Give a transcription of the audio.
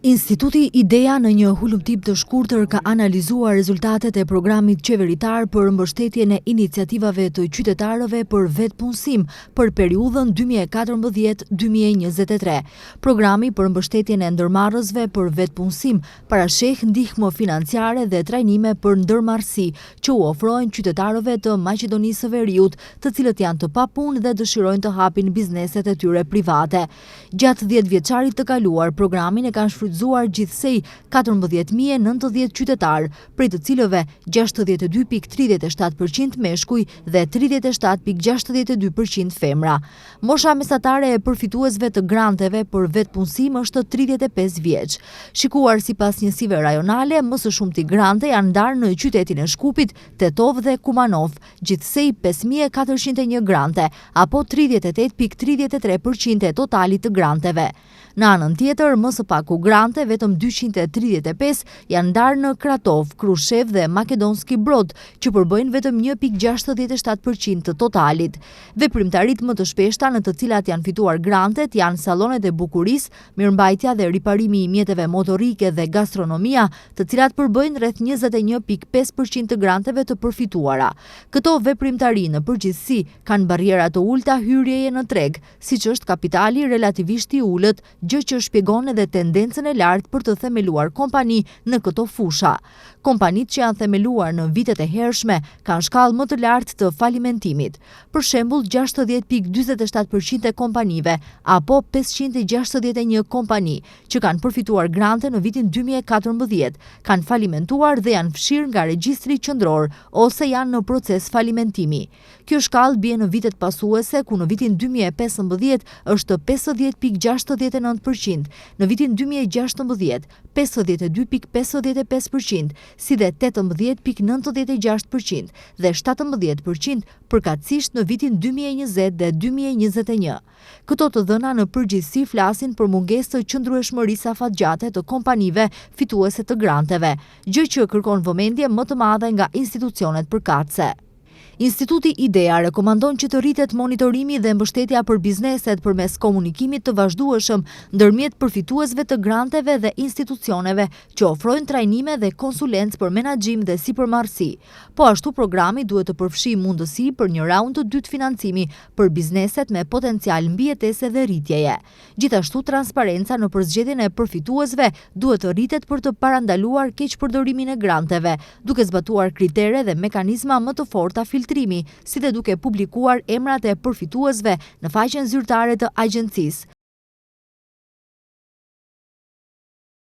Instituti IDEA në një hulumtip të shkurtër ka analizuar rezultatet e programit qeveritar për mbështetjen e iniciativave të qytetarëve për vetpunësim për periudhën 2014-2023. Programi për mbështetjen e ndërmarrësve për vetpunësim parasheh ndihmë financiare dhe trajnime për ndërmarrësi që u ofrohen qytetarëve të Maqedonisë së Veriut, të cilët janë të papunë dhe dëshirojnë të hapin bizneset e tyre private. Gjatë 10 vjeçarit të kaluar, programin e kanë shfrytzuar gjithsej 14.090 qytetar, prej të cilëve 62.37% meshkuj dhe 37.62% femra. Mosha mesatare e përfituesve të granteve për vetpunësim është 35 vjeç. Shikuar sipas njësive rajonale, më së shumti grante janë ndarë në qytetin e Shkupit, Tetov dhe Kumanov, gjithsej 5.401 grante, apo 38.33% e totalit të granteve. Në anën tjetër, më së paku grante, vetëm 235 janë ndarë në Kratov, Krushev dhe Makedonski Brod, që përbëjnë vetëm 1.67% të totalit. Veprimtarit më të shpeshta në të cilat janë fituar grantet janë sallonet e bukurisë, mirëmbajtja dhe riparimi i mjeteve motorike dhe gastronomia, të cilat përbëjnë rreth 21.5% të granteve të përfituara. Këto veprimtari në përgjithësi kanë barriera të ulta hyrjeje në treg, siç është kapitali relativisht i ulët, gjë që shpjegon edhe tendencën e lartë për të themeluar kompani në këto fusha. Kompanitë që janë themeluar në vitet e hershme kanë shkallë më të lartë të falimentimit. Për shembull, 60.47% e kompanive apo 561 kompani që kanë përfituar grante në vitin 2014 kanë falimentuar dhe janë fshirë nga regjistri qendror ose janë në proces falimentimi. Kjo shkallë bie në vitet pasuese, ku në vitin 2015 është 50.69%, në vitin 2016 52.55%, si dhe 18.96% dhe 17% përkatësisht në vitin 2020 dhe 2021. Këto të dhëna në përgjithësi flasin për mungesë të qëndrueshmërisë afatgjate të kompanive fituese të granteve, gjë që kërkon vëmendje më të madhe nga institucionet përkatëse. Instituti IDEA rekomandon që të rritet monitorimi dhe mbështetja për bizneset përmes komunikimit të vazhdueshëm ndërmjet përfituesve të granteve dhe institucioneve që ofrojnë trajnime dhe konsulencë për menaxhim dhe sipërmarrësi. Po ashtu programi duhet të përfshijë mundësi për një raund të dytë financimi për bizneset me potencial mbijetese dhe rritjeje. Gjithashtu, transparenca në përzgjedhjen e përfituesve duhet të rritet për të parandaluar keqpërdorimin e granteve, duke zbatuar kritere dhe mekanizma më të forta filtrimi, si dhe duke publikuar emrat e përfituesve në faqen zyrtare të agjencisë.